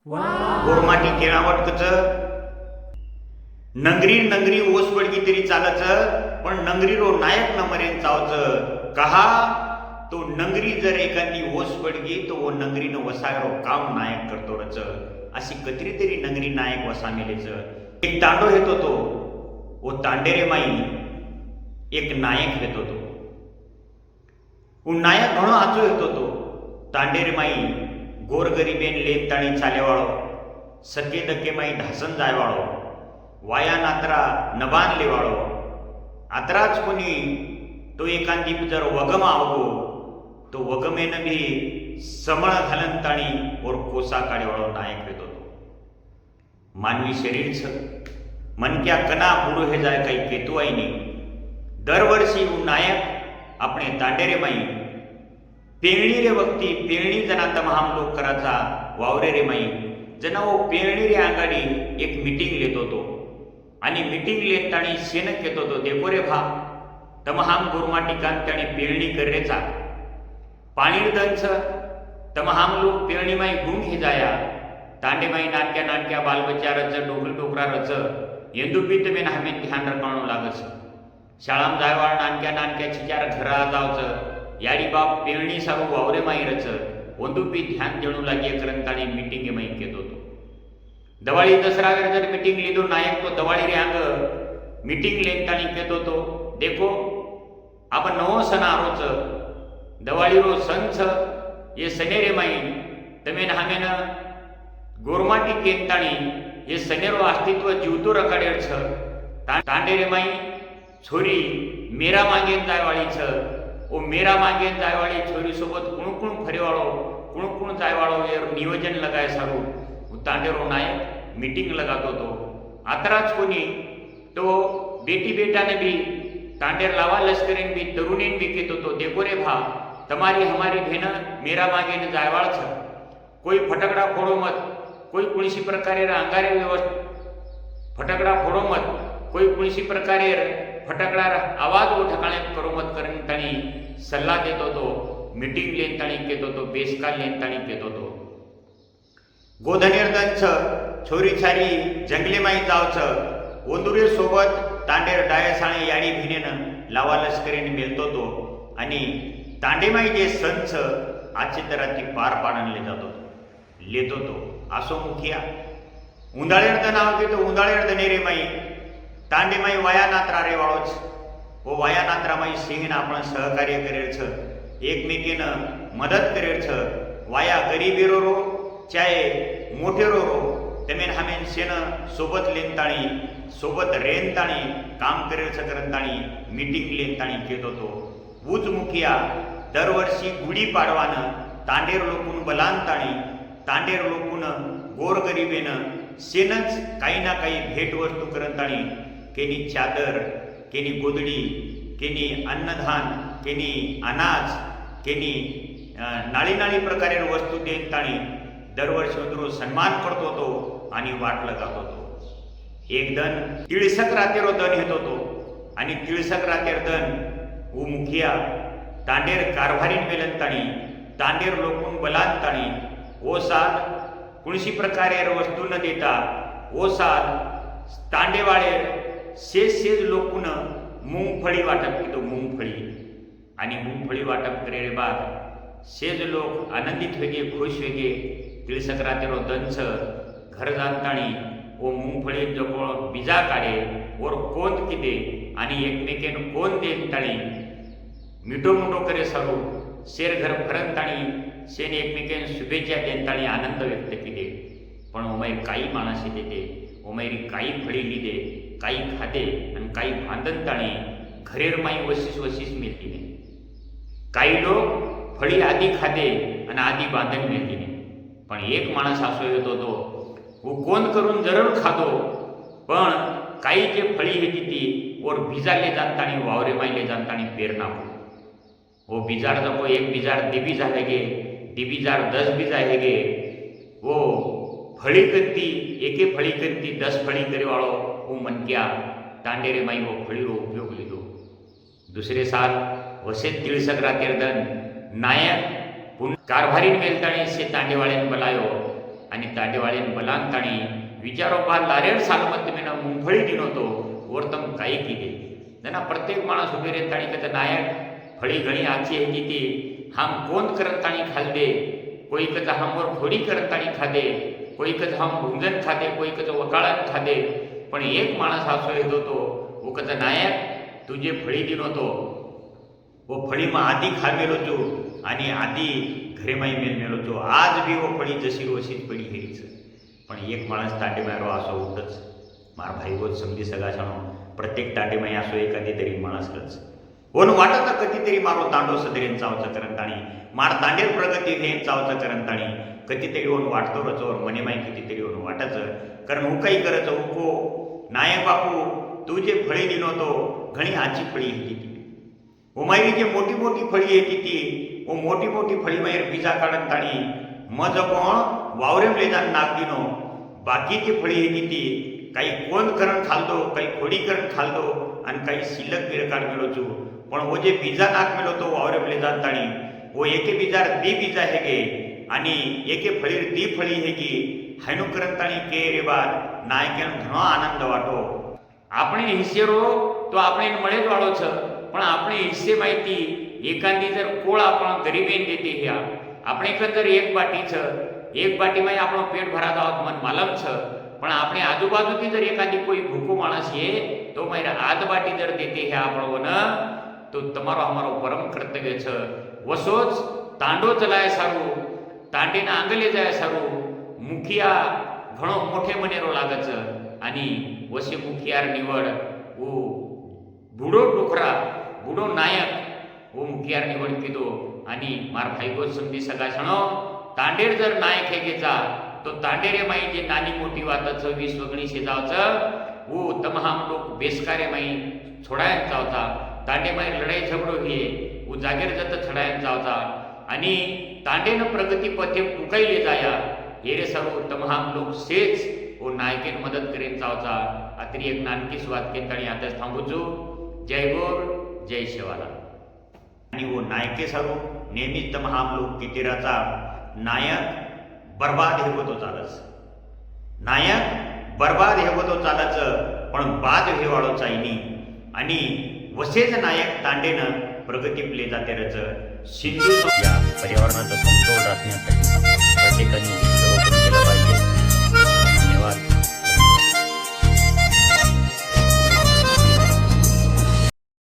गोरमाटी केळावटकच नंगरी नंगरी ओस पडगी तरी चालच, पण नंगरीरो नायक न मरेन चावच कहा तो नंगरी जर एखादी ओस पडगी तो वो नंगरीनं वसायरो काम नायक करतो रच, अशी कतरी तरी नंगरी नायक वसा मेलेच. एक तांडो येतो तो वो तांडेरे माई एक नायक येतो तो नायक घणो आचो येतो तो तांडेरे माई गोरगरीबेन लेन ताणी चालेवाळो सके दके माई धासन जायवाळो वाया नात्रा नबान लेवाळो आत्राच कोणी तो एखादी जर वगम आवगो तो वगमेन भी समळ घालन ताणी और कोसा काढेवाळो नायक येतो तो. मानवी शरीर छ मनक्या कना बुडो हे जाय काही केतू आईनी दरवर्षी नायक આપણે તાંડેરે માઈ पेरणी रे वक्ती पेरणी जना तमाम लोक कराचा वावरे रे माई जना वो पेरणी रे आंगाडी एक मीटिंग लेतो तो आणि मीटिंग लेतानी शेनक येतो तो देखो रे भा तमाम गोरमाटिकान त्याने पेरणी करेचा पाणी दंच तमाम लोक पेरणी माई गुंग हे जाया तांडे माई नाटक्या नाटक्या बालबच्चारच डोकर डोकरारच येंदुपीत मेन हमें ध्यान रखवाणो लागच. शाळाम जायवाळ नानक्या नानक्या चिचार घरा जावच याडी बाप पेरणी सारू वावरे माईरच ಒಂದುಪಿ ध्यान देणू लागे करंताणी मीटिंग माई घेतो तो. दवाळी दसरा वेळ जर मीटिंग लिदो नायक तो दवाळी रे आंग मीटिंग लेताणी घेतो तो देखो आपण नवो सण आरोच दवाळी रो सण छ ये सनेरे माई तमेन हामेन गोरमाटी केंताणी ये सनेरो अस्तित्व जीवतो रकाडेर छ तांडेरे माई छोरी मेरा मागेन जायवाळी छ ओ मेरा मागेन जायवाळी छोरी सोबत कुण कुण फरेवाळो कुण कुण जायवाळो ये नियोजन लगाय सारू तांडेरो नायक मीटिंग लगातो तो. आतराच कोणी तो बेटी बेटाने भी तांडेर लावा लश्करीन भी तरुणीन भी केतो तो देखो रे भा तमारी हमारी भेन मेरा मागेन जायवाळ छ कोई फटकड़ा फोड़ो मत कोई कुणसी प्रकारे अंगारे व्यवस्था फटकड़ा फोड़ो मत कोई कुणसी प्रकारे फटकड़ा आवाज वो ठिकाणे करो मत करन ताणी सल्ला देतो तो मीटिंग लेन ताणी केतो तो बेसकाल लेन ताणी केतो तो. गोधनेर दंच छोरी छारी जंगले माई जावच ओंदुरे सोबत तांडेर डायसाणे याडी भिनेन लावा लष्करीने मिळतो तो आणि तांडेमाई जे संच आजची तराती पार पाडणले जातो लेतो तो आसो मुखिया उंदाळेर द नाव घेतो उंदाळेर द नेरे माई तांडेमाई वाया नात्रा रे वाळोच ओ वाया नात्रा माई सिंहन आपण सहकार्य करेल छ एकमेकीनं मदत करेल छ वाया गरीबेरो रो चाहे मोठेरो रो तमेन हमेन शेन सोबत लेनताणी सोबत रेनताणी काम करेल छ करंताणी मीटिंग लेनताणी केतो तो. ऊज मुखिया दरवर्षी गुढी पाडवानं तांडेर लोकून बलांताणी तांडेर लोकून गोरगरीबेनं शेनच काही ना काही भेट वस्तू करंताणी केनी चादर केनी गोदडी केनी अन्नधान केनी अनाज केनी नाळी नाळी प्रकारे वस्तू देताणी दरवर्षी उंदरो सन्मान करतो तो आणि वाटला जातो तो. एक दन तिळसक रातेरो दन येतो तो आणि तिळसक रातेर दन वो मुखिया तांडेर कारभारीन वेलंताणी तांडेर लोकून बलांताणी वो साल कुणशी प्रकारे वस्तू न देता वो साल तांडेवाळेर शेष लोकून मूंगफळी वाटप केतो मूंगफळी आणि मूंगफळी वाटप करे बाद शेज लोक आनंदित वेगे खुश वेगे तिळसक रातेरो दंच घर जाणताणी ओ मूंगफळी जवळ बीजा काढे और कोंद किदे आणि एकमेकेन कोंद देताणी मिठो मुठो करे सारू शेर घर फरंताणी शेन एकमेकेन शुभेच्छा देताणी आनंद व्यक्त केले. पण ओमेर काही माणसे देते ओमेरी काही फळी लिदे काही खाते आणि काही बांधनताणी घरेर माई वशीस वशीस मिळती नाही. काही लोक फळी आधी खाते आणि आधी बांधन मिळती नाही. पण एक माणूस असो येतो तो वो कोण करून जरूर खातो पण काही जे फळी येते ती और भिजाले जाणताणी वावरे मायले जाणताणी पेरणा वो बीजार जपो एक बीजार दिबीज आहे गे दिबीजार 10 बीज आहे गे वो फळी करती एके फळी करती 10 फळी करे वाळो वो मनक्या तांडेरे माई वो फळीरो उपयोग लिदो. दुसरे साल वसे तिळसक रातेर दन नायक कारभारीन मेलताणी से तांडेवाळेन बलायो आणि तांडेवाळीन बलान ताणी विचारो बा लारेड सालमत मीना मुंगफळी दिनो तो वर्तम काही किदे जना प्रत्येक माणस उभे रे ताणी कदा नायक फळी घणी आची है की ती हम कोण करत ताणी खाल दे कोई कदा हमवर फोडी करत ताणी खादे कोई कदा हम भुंजन खादे कोई कदा वकाळन खादे पण एक माणस असो येतो तो वो कदा नायक तुझे फळी दिनो तो वो फळीमा आधी खामेलो जो आणि आधी घरे माई मेल जो आज बी वो फळी जशी वशीच पडी हेरीच पण एक माणस तांडे मारो असो उठच मार भाई वो समजी सगा छानो प्रत्येक तांडे माई असो एखादी तरी माणस करच ओन वाटत कधीतरी मारो तांडो सदरेन चावचं करंताणी मार तांडेर प्रगती हे चावचं करंताणी कधीतरी ओन वाटतो रचो मने माई कितीतरी ओन वाटचं कारण हूँ काही करच उको नायक बापू तू जे फळी दिनो तो घणी आची फळी हेती ती ओ मायरी जे मोठी मोठी फळी हेती ती ओ मोठी मोठी फळी मायर बीजा काढन ताणी मज कोण वावरेम लेजान नाक दिनो बाकीची फळी हेती ती काही कोण करण खालदो काही खोडी करण खालदो आणि काही शिल्लक बिरकाड मिळोचू पण वो जे बीजा नाक मिळो तो वावरेम लेजान ताणी वो एके बीजार दी बीजा हेगे आणि एके फळीर दी फळी हेगी हायनु करन ताणी के रे बाद नायकेन घणो आनंद वाटो આપણે હિસ્સેરો તો આપણે મળે જ વાળો છે પણ આપણે હિસ્સે માહિતી એકાંદી જર કોળ આપણો ગરીબેન દેતી હ્યા આપણે એકંદર એક બાટી છે એક બાટીમાં આપણો પેટ ભરાતા હોત મન માલમ છે પણ આપણે આજુબાજુથી જર એકાદી કોઈ ભૂખો માણસ છે તો મારે આધ બાટી જર દેતી હ્યા આપણો તો તમારો અમારો પરમ કર્તવ્ય છે વસોજ તાંડો ચલાય સારું તાંડીના આંગલે જાય સારું મુખિયા ઘણો મોઠે મનેરો લાગે છે आणि वसे मुखियार निवड वो बुडो टोकरा बुडो नायक वो मुखियार निवड किदो आणि मार भाईगो समजी सगा छणो तांडेर जर नायक हे गेचा तो तांडेरे माई जे नानी मोठी वातच वीस वगणी शेजावच वो तमाम लोक बेसकारे माई छोडायन जावता तांडे माई लढाई झगडो घे वो जागेर जत छडायन जावता आणि तांडेन प्रगती पथे उकाईले जाया हे रे सर्व तमाम लोक सेच वो नायकेन मदत करेन चावचा आतरी एक नानकीच वात केंताणी आताच थांबूचो जय गोर जय शिवाला आणि वो नायके सारू नेहमीच तमाम लोक कितीराचा नायक बर्बाद हेवतो चालच नायक बर्बाद हेवतो चालच पण बाद हेवाळो चाईनी आणि वसेच नायक तांडेनं प्रगती प्ले जाते रच सिंधू या पर्यावरणाचा समतोल राखण्यासाठी प्रत्येकाने